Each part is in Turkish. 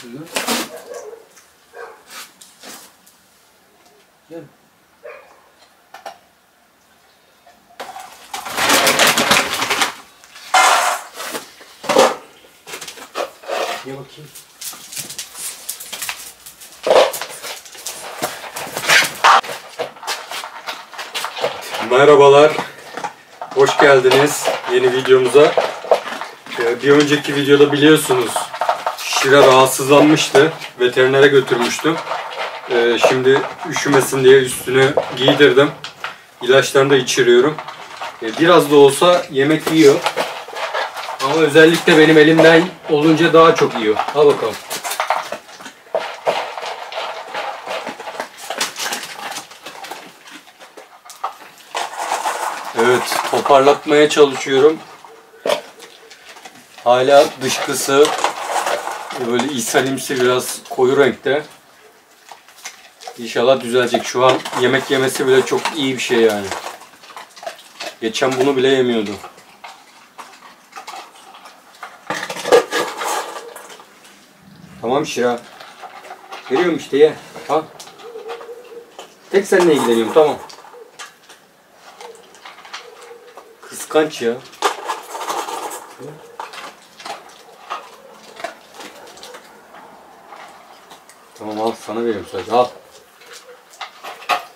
suyu. Gel. Ye bakayım. Merhabalar. Hoş geldiniz yeni videomuza. Bir önceki videoda biliyorsunuz Şira rahatsızlanmıştı. Veterinere götürmüştüm. Şimdi üşümesin diye üstünü giydirdim. İlaçlarını da içiriyorum. Biraz da olsa yemek yiyor. Ama özellikle benim elimden olunca daha çok yiyor. Al bakalım. Evet, toparlatmaya çalışıyorum. Hala dışkısı böyle ishalimsi, biraz koyu renkte. İnşallah düzelecek. Şu an yemek yemesi bile çok iyi bir şey yani. Geçen bunu bile yemiyordu. Tamam Şira. Veriyorum işte, ye. Al. Tek seninle ilgileniyorum, tamam. Kıskanç ya. Tamam, al, sana veriyorum sadece, al.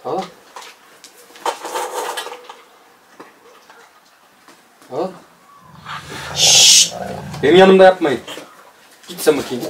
Al. Al. Şşş. Benim yanımda yapmayın. Git sen bakayım.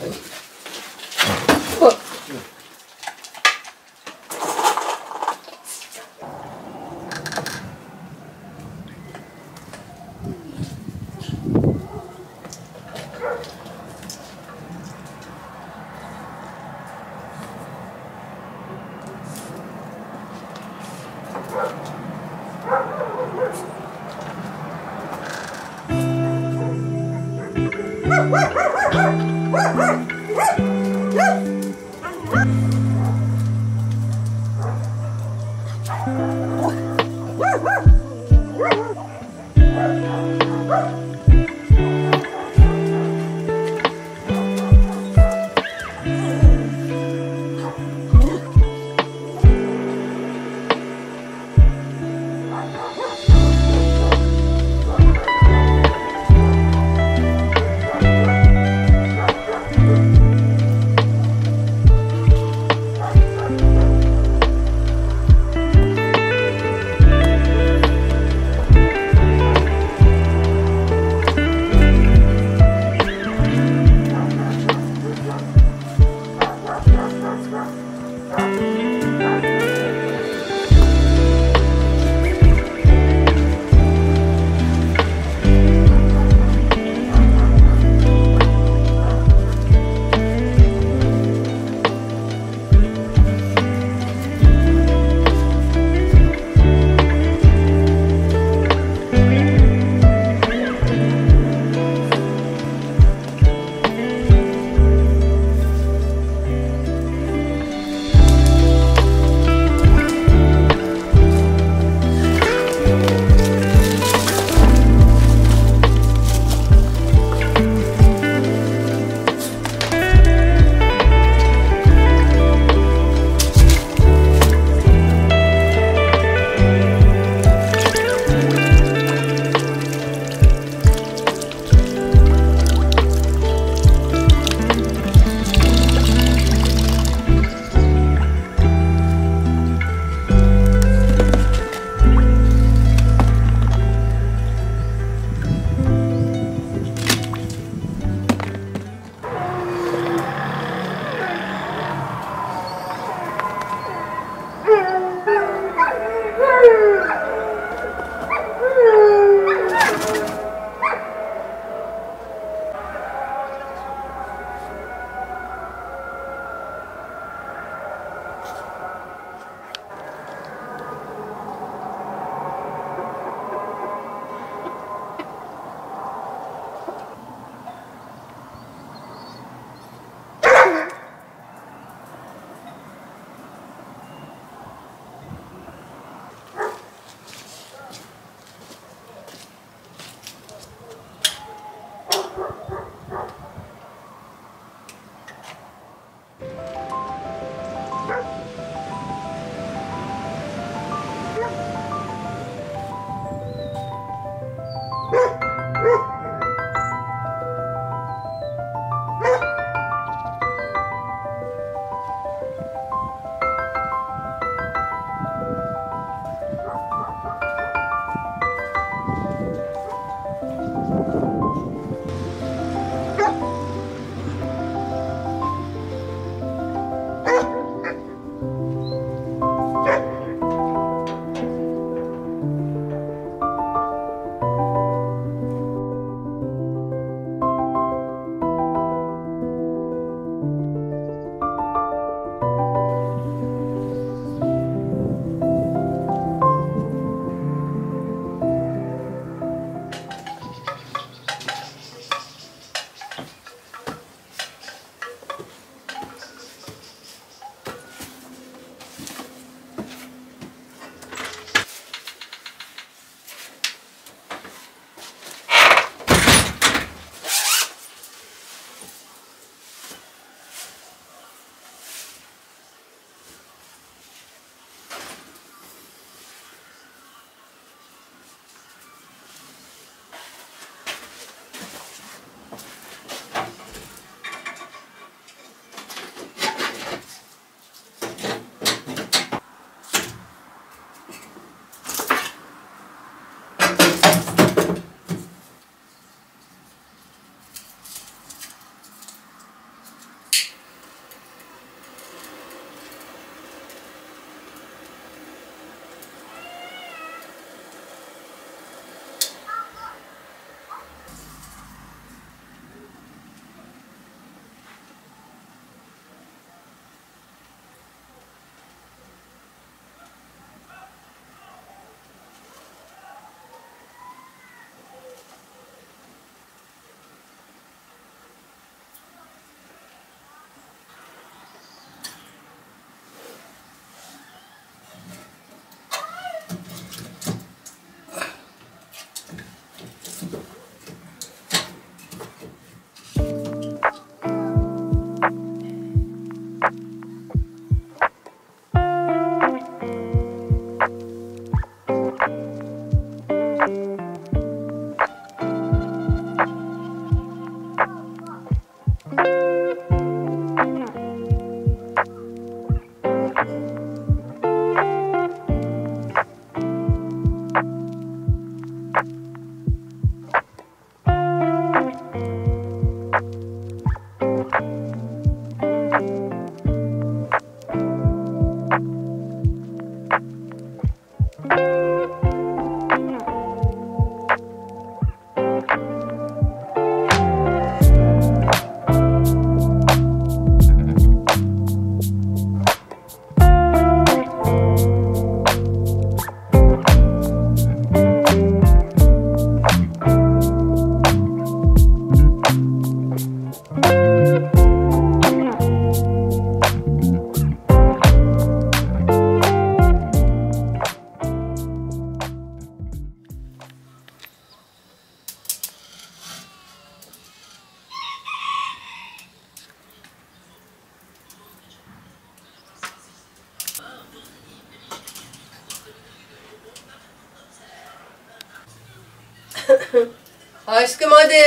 Aşkım hadi.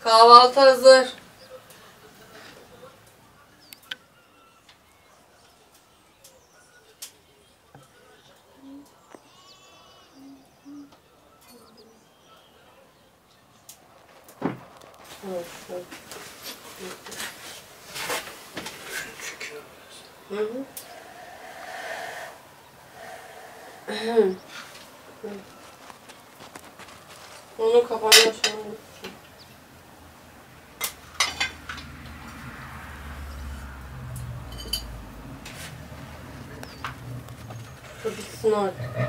Kahvaltı hazır. Onun kapanma şu an. Bitsin artık.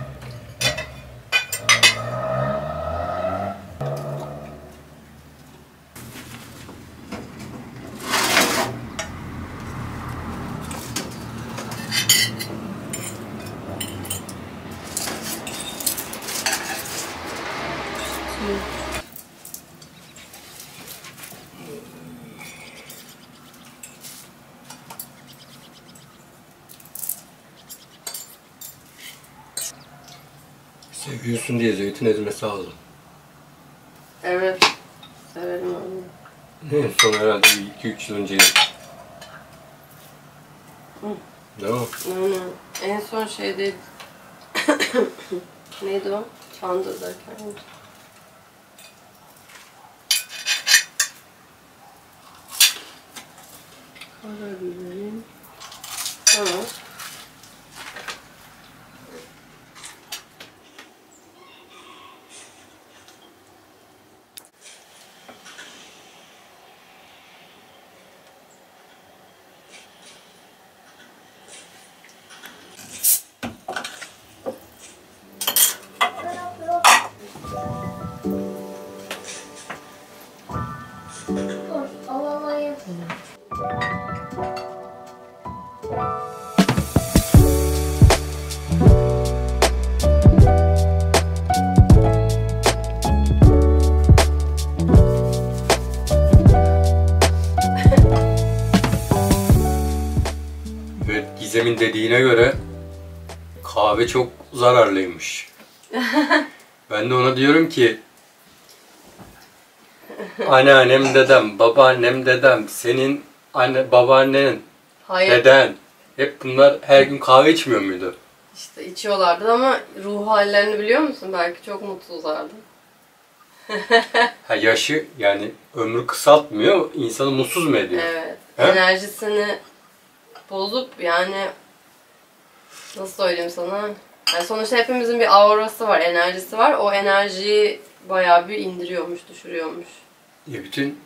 Seviyorsun diye zeytin ezmesi aldım. Evet. Severim onu. En son herhalde 2-3 yıl önce. Değil mi? Aynen. En son şeyde neydi o? Çandır'dayken. Karabiberim. Tamam. Evet, Gizem'in dediğine göre kahve çok zararlıymış. Ben de ona diyorum ki anneannem dedem, babaannem dedem, senin babaannen, Hayır. deden hep bunlar her gün kahve içmiyor muydu? İşte içiyorlardı ama ruh hallerini biliyor musun? Belki çok mutsuzlardı. Ha, yaşı yani ömrü kısaltmıyor, insanı mutsuz mu ediyor? Evet. He? Enerjisini bozup yani nasıl söyleyeyim sana? Yani sonuçta hepimizin bir aurası var, enerjisi var. O enerjiyi bayağı bir indiriyormuş, düşürüyormuş. Bütün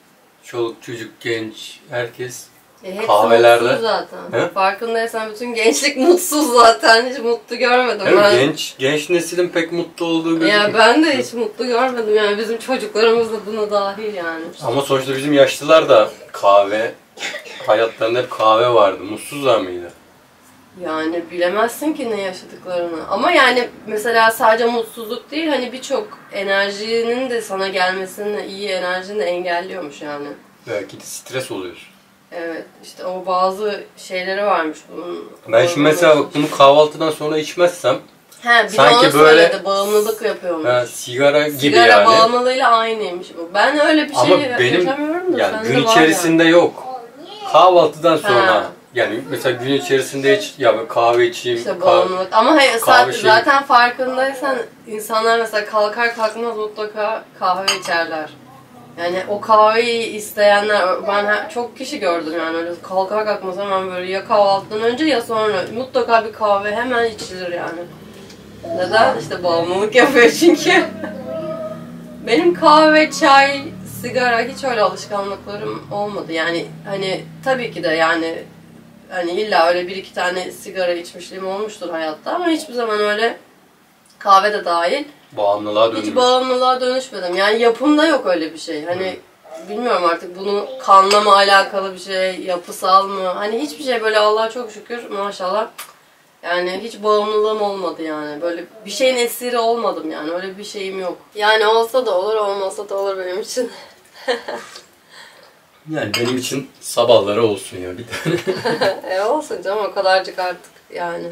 çoluk çocuk genç herkes Hepsi kahvelerde. mutsuz zaten. He? Farkındaysan bütün gençlik mutsuz zaten. Hiç mutlu görmedim Değil mi? ben. Genç neslin pek mutlu olduğu gözükmüyor. Ya ben de hiç mutlu görmedim yani bizim çocuklarımız da buna dahil yani. Ama sonuçta bizim yaşlılar da kahve, hayatlarında hep kahve vardı. Mutsuzlar mıydı? Yani bilemezsin ki ne yaşadıklarını. Ama yani mesela sadece mutsuzluk değil hani birçok enerjinin de sana gelmesini, iyi enerjini de engelliyormuş yani. Belki de stres oluyorsun. Evet işte o bazı şeyleri varmış bunun. Ben şimdi mesela bak bunu kahvaltıdan sonra içmezsem He, bir sanki de onu böyle söyledi, bağımlılık yapıyormuş. sigara gibi Sigara yani. bağımlılığıyla aynıymış bu. Ben öyle bir şey Ama benim yaşamıyorum da yani sende gün var içerisinde yok. Kahvaltıdan sonra Ha. yani mesela gün içerisinde ya ben kahve içeyim. İşte bağımlılık. Ama hayır, kahve şeyi- zaten farkındaysan insanlar mesela kalkar kalkmaz mutlaka kahve içerler. Yani o kahveyi isteyenler, ben çok kişi gördüm yani öyle kalkar kalkmaz hemen böyle ya kahvaltıdan önce ya sonra mutlaka bir kahve hemen içilir yani. Neden? İşte bağımlılık yapıyor çünkü. Benim kahve, çay, sigara hiç öyle alışkanlıklarım olmadı. Yani hani tabii ki de yani hani illa öyle bir iki tane sigara içmişliğim olmuştur hayatta ama hiçbir zaman öyle kahve de dahil Bağımlılığa hiç dönüyor. bağımlılığa dönüşmedim. Yani yapımda yok öyle bir şey. Hani bilmiyorum artık bunu kanla mı alakalı bir şey, yapısal mı? Hani hiçbir şey böyle Allah'a çok şükür maşallah. Yani hiç bağımlılığım olmadı yani. Böyle bir şeyin esiri olmadım yani. Öyle bir şeyim yok. Yani olsa da olur, olmasa da olur benim için. Yani benim için sabahları olsun ya bir tane. Olsun canım o kadarcık artık yani.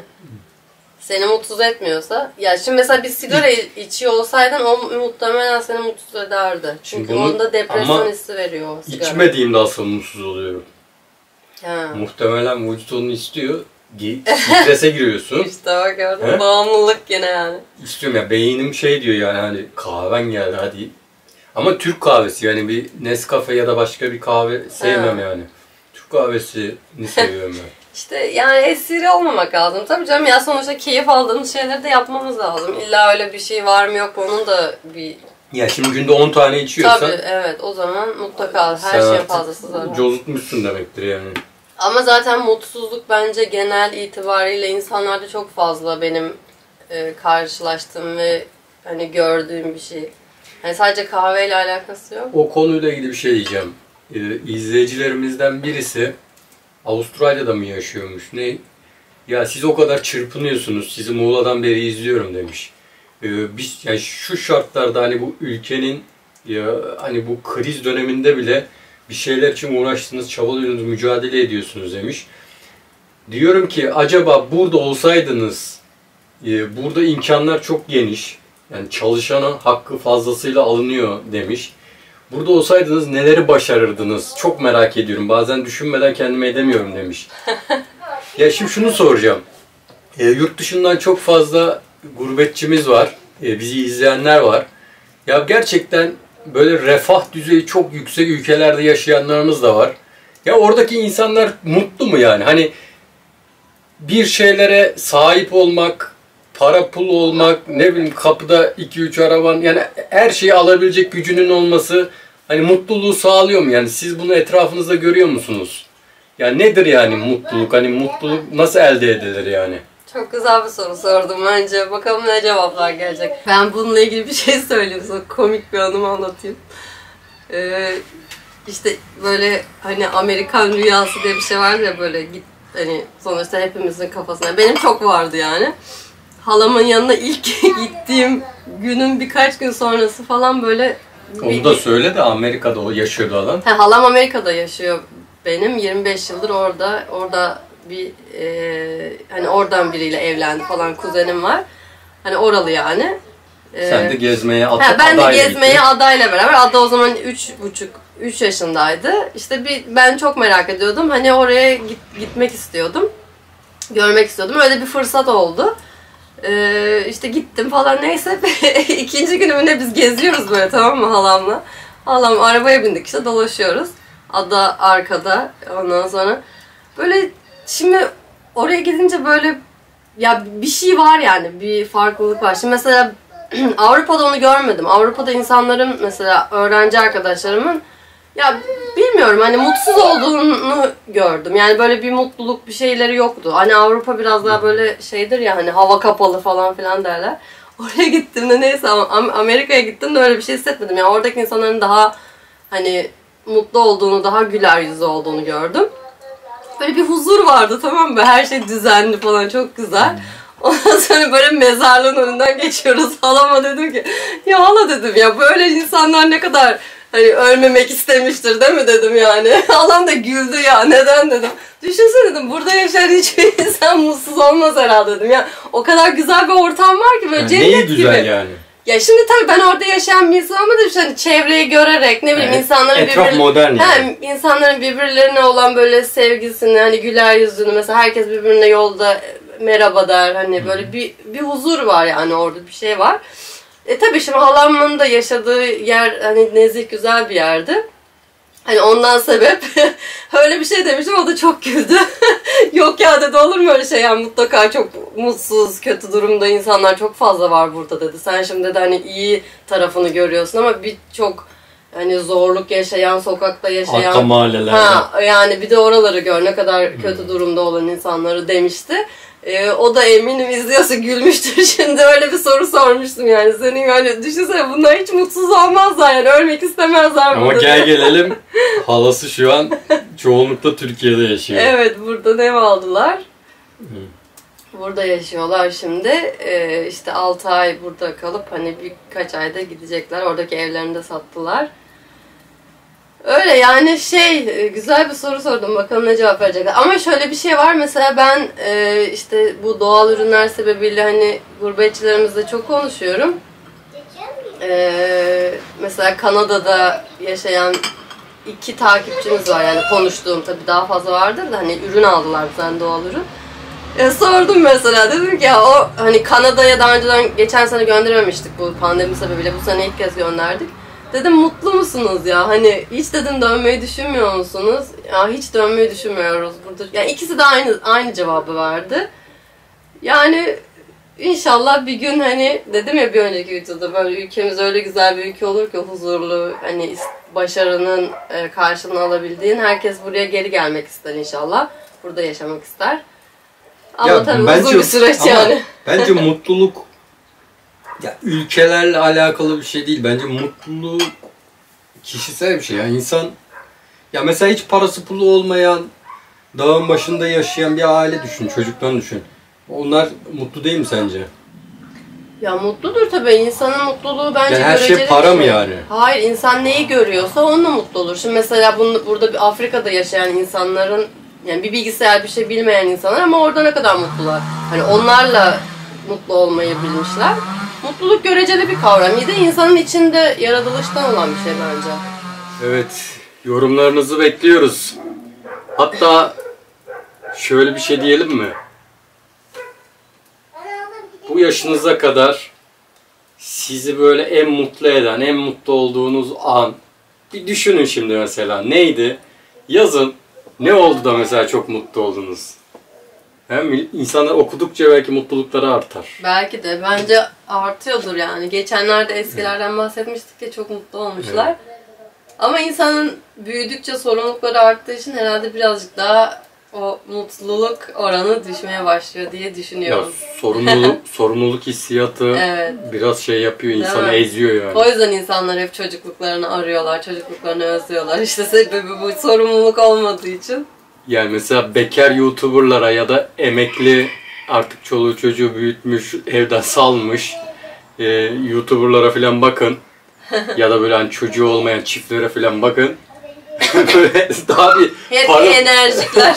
seni mutsuz etmiyorsa, ya şimdi mesela bir sigara içiyor olsaydın o muhtemelen seni mutsuz ederdi. Çünkü onda depresyon hissi veriyor o sigara. İçmediğimde asıl mutsuz oluyorum. Ha. Muhtemelen vücut onu istiyor. Strese giriyorsun. İşte bak gördün, bağımlılık gene yani. İstiyorum ya, beynim şey diyor yani, hani kahven geldi hadi. Ama Türk kahvesi, yani bir Nescafe ya da başka bir kahve sevmem yani. Türk kahvesini seviyorum ben. İşte yani esiri olmamak lazım. Tabii canım ya, sonuçta keyif aldığımız şeyleri de yapmamız lazım. İlla öyle bir şey var mı yok mu, onun da bir... Ya şimdi günde 10 tane içiyorsan... Tabii evet, o zaman mutlaka her şeyin fazlası zarar. Cozutmuşsun demektir yani. Ama zaten mutsuzluk bence genel itibariyle insanlarda çok fazla benim karşılaştığım ve hani gördüğüm bir şey. Yani sadece kahveyle alakası yok. O konuyla ilgili bir şey diyeceğim. İzleyicilerimizden birisi Avustralya'da mı yaşıyormuş ne? Ya siz o kadar çırpınıyorsunuz, sizi Muğla'dan beri izliyorum demiş. Biz yani şu şartlarda hani bu ülkenin ya hani bu kriz döneminde bile bir şeyler için uğraştınız, çabalıyorsunuz, mücadele ediyorsunuz demiş. Diyorum ki acaba burada olsaydınız, burada imkanlar çok geniş, yani çalışana hakkı fazlasıyla alınıyor demiş. Burada olsaydınız neleri başarırdınız? Çok merak ediyorum. Bazen düşünmeden kendime edemiyorum demiş. Ya şimdi şunu soracağım. Yurt dışından çok fazla gurbetçimiz var. Bizi izleyenler var. Ya gerçekten böyle refah düzeyi çok yüksek ülkelerde yaşayanlarımız da var. Ya oradaki insanlar mutlu mu yani? Hani bir şeylere sahip olmak, para pul olmak, ne bileyim kapıda 2-3 araban, yani her şeyi alabilecek gücünün olması hani mutluluğu sağlıyor mu? Yani siz bunu etrafınızda görüyor musunuz? Yani nedir yani mutluluk? Hani mutluluk nasıl elde edilir yani? Çok güzel bir soru sordum bence. Bakalım ne cevaplar gelecek. Ben bununla ilgili bir şey söyleyeyim. Sana komik bir anımı anlatayım. İşte böyle hani Amerikan rüyası diye bir şey var ya, böyle git hani sonuçta hepimizin kafasında. Benim çok vardı yani. Halamın yanına ilk gittiğim günün birkaç gün sonrası falan böyle... Onu da söyle de, Amerika'da o yaşıyordu adam. Halam Amerika'da yaşıyor benim. 25 yıldır orada. Orada bir hani oradan biriyle evlendi falan, kuzenim var. Hani oralı yani. Sen de gezmeye ben de gezmeye adayla beraber. Ada o zaman 3 yaşındaydı. İşte ben çok merak ediyordum. Hani oraya gitmek istiyordum. Görmek istiyordum. Öyle bir fırsat oldu. İşte gittim falan, neyse. İkinci günümünde biz geziyoruz böyle, tamam mı, halamla. Halam arabaya bindik, işte dolaşıyoruz. Ada arkada. Ondan sonra böyle şimdi oraya gidince böyle ya bir şey var yani, bir farklılık var. Şimdi mesela Avrupa'da onu görmedim. Avrupa'da insanların, mesela öğrenci arkadaşlarımın, ya bilmiyorum, hani mutsuz olduğunu gördüm. Yani böyle bir mutluluk, bir şeyleri yoktu. Hani Avrupa biraz daha böyle şeydir ya, hani hava kapalı falan filan derler. Oraya gittiğimde neyse, ama Amerika'ya gittim de öyle bir şey hissetmedim. Yani oradaki insanların daha hani mutlu olduğunu, daha güler yüzlü olduğunu gördüm. Böyle bir huzur vardı, tamam mı? Her şey düzenli falan, çok güzel. Ondan sonra böyle mezarlığın önünden geçiyoruz. Halama dedim ki, ya hala dedim ya, böyle insanlar ne kadar hani ölmemek istemiştir değil mi dedim yani. Halam da güldü, ya neden dedim. Düşünsene dedim, burada yaşayan hiçbir insan mutsuz olmaz herhalde dedim. Ya o kadar güzel bir ortam var ki böyle, cennet neyi güzel gibi. Yani? Ya şimdi tabii ben orada yaşayan bir insan ama hani çevreyi görerek, ne bileyim, insanların etraf modern yani. İnsanların birbirlerine olan böyle sevgisini, hani güler yüzünü, mesela herkes birbirine yolda merhaba der, hani böyle bir huzur var yani, orada bir şey var. Tabii şimdi halamın da yaşadığı yer hani nezih, güzel bir yerdi. Hani ondan sebep öyle bir şey demiştim, o da çok güldü. Yok ya dedi, olur mu öyle şey, yani mutlaka çok mutsuz, kötü durumda insanlar çok fazla var burada dedi. Sen şimdi de hani iyi tarafını görüyorsun ama birçok hani zorluk yaşayan, sokakta yaşayan, arka mahallelerde. Yani bir de oraları gör, ne kadar kötü durumda olan insanları demişti. O da eminim izliyorsa gülmüştür. Şimdi öyle bir soru sormuştum yani. Senin yani düşünsene, bunlar hiç mutsuz olmazlar yani, ölmek istemezler. Ama gelelim halası şu an çoğunlukla Türkiye'de yaşıyor. Evet, burada ev aldılar. Burada yaşıyorlar şimdi. İşte 6 ay burada kalıp hani birkaç ayda gidecekler. Oradaki evlerini de sattılar. Öyle Öyle yani güzel bir soru sordum, bakalım ne cevap verecekler. Ama şöyle bir şey var, mesela ben işte bu doğal ürünler sebebiyle hani gurbetçilerimizle çok konuşuyorum. Mesela Kanada'da yaşayan 2 takipçimiz var, yani konuştuğum, tabii daha fazla vardır da hani ürün aldılar bizden, doğal ürün. Sordum mesela, dedim ki ya o hani Kanada'ya daha önceden geçen sene gönderememiştik bu pandemi sebebiyle, bu sene ilk kez gönderdik. Dedim mutlu musunuz ya, hani hiç dedim dönmeyi düşünmüyor musunuz? Ya hiç dönmeyi düşünmüyoruz burada. Yani ikisi de aynı cevabı verdi. Yani İnşallah bir gün, hani dedim ya bir önceki videoda, böyle ülkemiz öyle güzel bir ülke olur ki, huzurlu, hani başarının karşılığını alabildiğin, herkes buraya geri gelmek ister inşallah. Burada yaşamak ister. Ama Ya tabii bence, uzun bir süreç yani. Bence mutluluk ya ülkelerle alakalı bir şey değil. Bence mutluluk kişisel bir şey. Yani insan, ya mesela hiç parası pulu olmayan, dağın başında yaşayan bir aile düşün, çocuklarını düşün. Onlar mutlu değil mi sence? Ya mutludur tabii. İnsanın mutluluğu bence Yani her şey göreceli para bir mı yani? Hayır, insan neyi görüyorsa onunla mutlu olur. Şimdi mesela burada bir Afrika'da yaşayan insanların, yani bir bilgisayar bir şey bilmeyen insanlar, ama orada ne kadar mutlular. Hani onlarla mutlu olmayı bilmişler. Mutluluk göreceli bir kavram. Bir de insanın içinde, yaratılıştan olan bir şey bence. Evet, yorumlarınızı bekliyoruz. Hatta şöyle bir şey diyelim mi? Bu yaşınıza kadar sizi böyle en mutlu eden, en mutlu olduğunuz an bir düşünün şimdi mesela. Neydi? Yazın. Ne oldu da mesela çok mutlu oldunuz? Hem insanlar okudukça belki mutlulukları artar. Belki de. Bence artıyordur yani. Geçenlerde eskilerden bahsetmiştik ya, çok mutlu olmuşlar. Evet. Ama insanın büyüdükçe sorumlulukları arttığı için herhalde birazcık daha o mutluluk oranı düşmeye başlıyor diye düşünüyorum. Ya sorumluluk hissiyatı evet. Biraz şey yapıyor, insanı eziyor yani. O yüzden insanlar hep çocukluklarını arıyorlar, çocukluklarını özlüyorlar. İşte sebebi bu, sorumluluk olmadığı için. Yani mesela bekar YouTuber'lara ya da emekli, artık çoluğu çocuğu büyütmüş, evden salmış YouTuber'lara falan bakın. Ya da böyle hani çocuğu olmayan çiftlere falan bakın. Böyle daha bir hep enerjikler.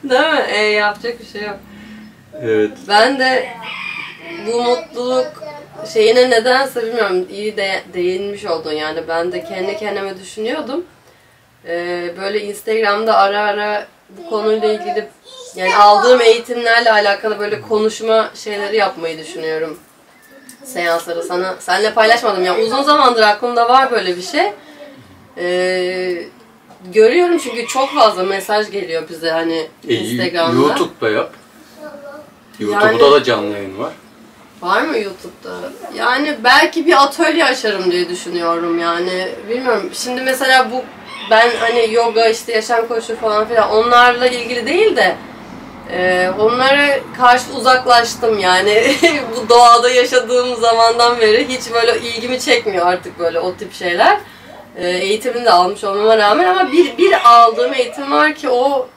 Değil mi? Yapacak bir şey yok. Evet. Ben de bu mutluluk şeyine nedense bilmiyorum, iyi de değinmiş oldun yani. Ben de kendi kendime düşünüyordum. Böyle Instagram'da ara ara bu konuyla ilgili, yani aldığım eğitimlerle alakalı böyle konuşma şeyleri yapmayı düşünüyorum. Seansları seninle paylaşmadım ya. Uzun zamandır aklımda var böyle bir şey. Görüyorum çünkü çok fazla mesaj geliyor bize hani Instagram'da. YouTube'da yap. YouTube'da da canlı yayın var. Var mı YouTube'da? Yani belki bir atölye açarım diye düşünüyorum yani. Bilmiyorum. Şimdi mesela ben hani yoga, işte yaşam koçu falan filan, onlarla ilgili değil de onlara karşı uzaklaştım yani. Bu doğada yaşadığım zamandan beri hiç böyle ilgimi çekmiyor artık böyle o tip şeyler. Eğitimini de almış olmama rağmen, ama bir aldığım eğitim var ki o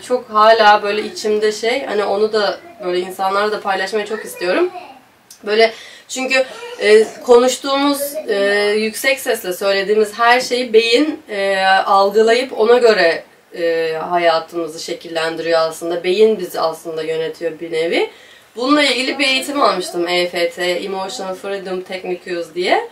çok hala böyle içimde hani onu da böyle insanlarla da paylaşmayı çok istiyorum. Böyle çünkü konuştuğumuz, yüksek sesle söylediğimiz her şeyi beyin algılayıp ona göre hayatımızı şekillendiriyor aslında. Beyin bizi aslında yönetiyor bir nevi. Bununla ilgili bir eğitim almıştım, EFT, Emotional Freedom Techniques diye.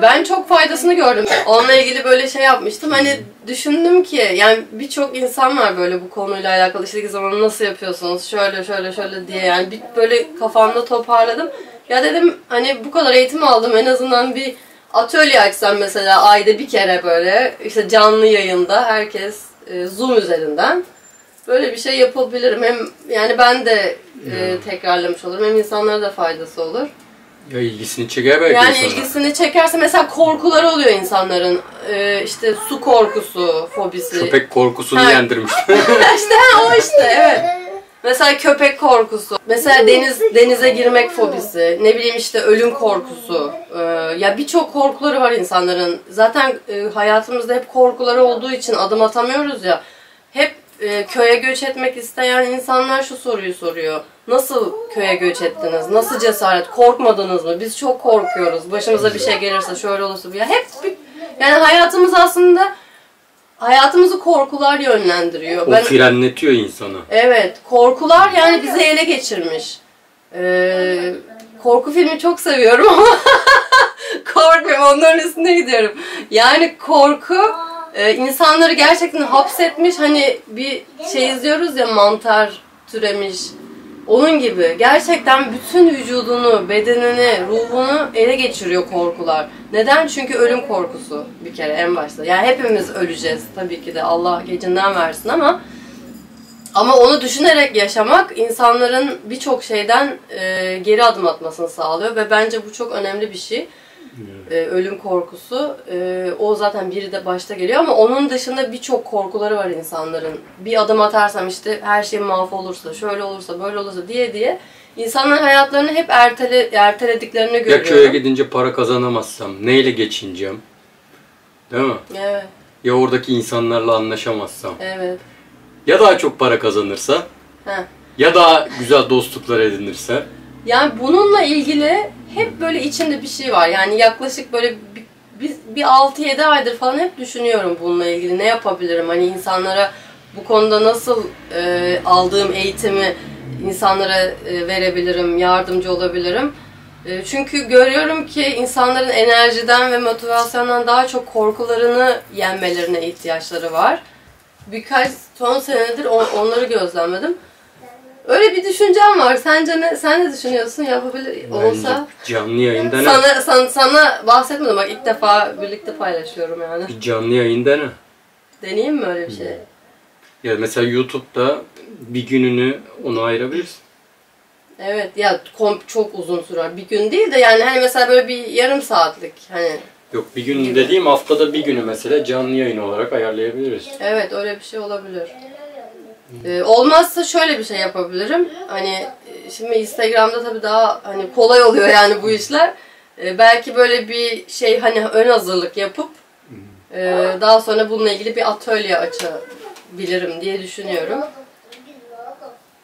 Ben çok faydasını gördüm. Onunla ilgili böyle şey yapmıştım. Hani düşündüm ki yani birçok insan var böyle bu konuyla alakalı. İşte zaman nasıl yapıyorsunuz? Şöyle diye yani böyle kafamda toparladım. Ya dedim hani bu kadar eğitim aldım, en azından bir atölye açsam mesela ayda bir kere, böyle işte canlı yayında herkes Zoom üzerinden böyle bir şey yapabilirim. Hem yani ben de tekrarlamış olurum, hem insanlara da faydası olur. Ya ilgisini çeker belki yani insana. İlgisini çekerse mesela korkuları oluyor insanların. İşte su korkusu, fobisi. Köpek korkusunu yendirmiş. işte evet. Mesela köpek korkusu. Mesela denize girmek fobisi. Ne bileyim işte ölüm korkusu. Ya birçok korkuları var insanların. Zaten hayatımızda hep korkuları olduğu için adım atamıyoruz ya. Hep köye göç etmek isteyen insanlar şu soruyu soruyor. Nasıl köye göç ettiniz? Nasıl cesaret? Korkmadınız mı? Biz çok korkuyoruz. Başımıza bir şey gelirse, şöyle olursa ya hep Yani hayatımızı korkular yönlendiriyor. O frenletiyor insanı. Evet, korkular yani bizi ele geçirmiş. Korku filmi çok seviyorum ama korkuyorum, onların üstüne gidiyorum. Yani korku insanları gerçekten hapsetmiş. Hani bir şey izliyoruz ya, mantar türemiş. Onun gibi gerçekten bütün vücudunu, bedenini, ruhunu ele geçiriyor korkular. Neden? Çünkü ölüm korkusu bir kere en başta. Yani hepimiz öleceğiz tabii ki de, Allah gecinden versin ama onu düşünerek yaşamak insanların birçok şeyden geri adım atmasını sağlıyor ve bence bu çok önemli bir şey. Ölüm korkusu. O zaten biri de başta geliyor ama onun dışında birçok korkuları var insanların. Bir adım atarsam işte her şey mahvolursa, şöyle olursa, böyle olursa diye insanların hayatlarını hep ertelediklerini görüyorum. Ya köye gidince para kazanamazsam, neyle geçineceğim? Değil mi? Evet. Ya oradaki insanlarla anlaşamazsam. Evet. Ya daha çok para kazanırsa. Heh. Ya daha güzel dostluklar edinirse. Yani bununla ilgili hep böyle içimde bir şey var. Yani yaklaşık böyle bir 6-7 aydır falan hep düşünüyorum bununla ilgili. Ne yapabilirim? Hani insanlara bu konuda nasıl aldığım eğitimi insanlara verebilirim, yardımcı olabilirim. Çünkü görüyorum ki insanların enerjiden ve motivasyondan daha çok korkularını yenmelerine ihtiyaçları var. Birkaç son senedir onları gözlemledim. Öyle bir düşüncem var. Sence ne? Sen ne düşünüyorsun? Yapabilir olsa? Canlı yayında ne? Sana bahsetmedim. Bak ilk defa birlikte paylaşıyorum yani. Bir canlı yayında ne? Deneyeyim mi öyle bir şey? Ya mesela YouTube'da bir gününü ona ayırabilirsin. Evet ya, çok uzun sürer. Bir gün değil de yani hani mesela böyle bir yarım saatlik hani. Yok, bir gün dediğim haftada bir günü mesela canlı yayın olarak ayarlayabiliriz. Evet, öyle bir şey olabilir. Olmazsa şöyle bir şey yapabilirim. Hani şimdi Instagram'da tabii daha hani kolay oluyor yani bu işler. Belki böyle bir şey hani ön hazırlık yapıp daha sonra bununla ilgili bir atölye açabilirim diye düşünüyorum.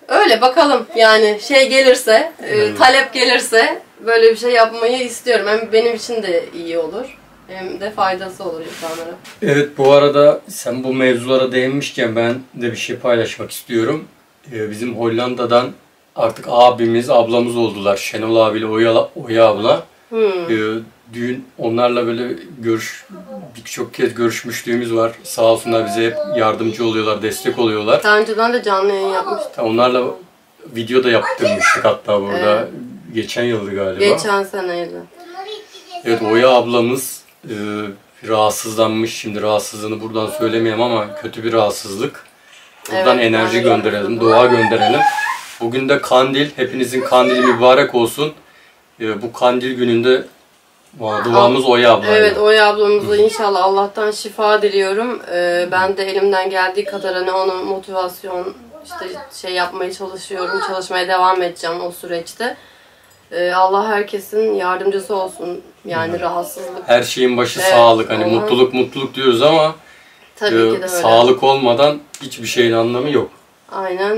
Öyle bakalım yani şey gelirse, talep gelirse böyle bir şey yapmayı istiyorum. Hem benim için de iyi olur. Hem de faydası olur insanlara. Evet, bu arada sen bu mevzulara değinmişken ben de bir şey paylaşmak istiyorum. Bizim Hollanda'dan artık abimiz, ablamız oldular. Şenol abiyle Oya abla. Dün onlarla böyle birçok kez görüşmüşlüğümüz var. Sağ olsunlar, bize hep yardımcı oluyorlar, destek oluyorlar. Daha önceden de canlı yayın yapmıştık. Onlarla video da yaptırmıştık hatta burada. Evet. Geçen yıldı galiba. Geçen seneydi. Evet, Oya ablamız rahatsızlanmış. Şimdi rahatsızlığını buradan söylemeyeyim ama kötü bir rahatsızlık. Buradan evet, enerji gönderelim, dua gönderelim. Bugün de kandil, hepinizin kandili mübarek olsun. Bu kandil gününde duamız Oya ablayla. Evet, Oya ablamıza inşallah Allah'tan şifa diliyorum. Ben de elimden geldiği kadar hani onun motivasyon işte şey yapmaya çalışıyorum. Çalışmaya devam edeceğim o süreçte. Allah herkesin yardımcısı olsun. Yani rahatsızlık. Her şeyin başı sağlık. Hani mutluluk diyoruz ama tabii ki de öyle. Sağlık olmadan hiçbir şeyin anlamı yok. Aynen.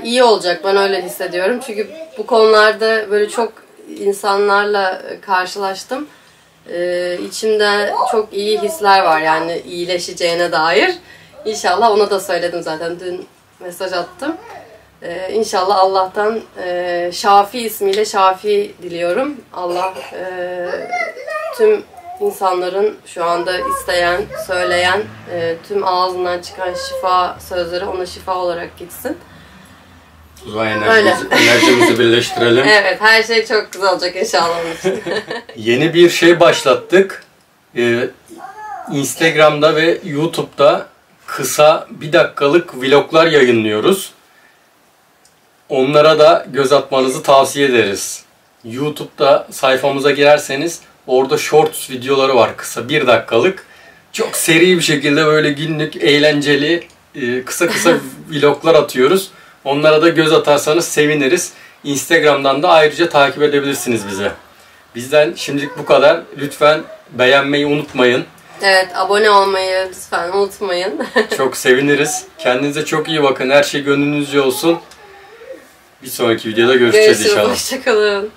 İyi olacak. Ben öyle hissediyorum. Çünkü bu konularda böyle çok insanlarla karşılaştım. İçimde çok iyi hisler var yani iyileşeceğine dair. İnşallah, ona da söyledim zaten. Dün mesaj attım. İnşallah Allah'tan Şafi ismiyle Şafi diliyorum. Allah tüm insanların şu anda isteyen, söyleyen, tüm ağzından çıkan şifa sözleri ona şifa olarak gitsin. O zaman enerjimizi birleştirelim. Evet, her şey çok güzel olacak inşallah onun için. Yeni bir şey başlattık. Instagram'da ve YouTube'da kısa 1 dakikalık vloglar yayınlıyoruz. Onlara da göz atmanızı tavsiye ederiz. YouTube'da sayfamıza girerseniz orada shorts videoları var, kısa 1 dakikalık. Çok seri bir şekilde böyle günlük, eğlenceli, kısa vloglar atıyoruz. Onlara da göz atarsanız seviniriz. Instagram'dan da ayrıca takip edebilirsiniz bizi. Bizden şimdilik bu kadar. Lütfen beğenmeyi unutmayın. Evet, abone olmayı lütfen unutmayın. Çok seviniriz. Kendinize çok iyi bakın. Her şey gönlünüzce olsun. Bir sonraki videoda görüşeceğiz inşallah. Hoşçakalın.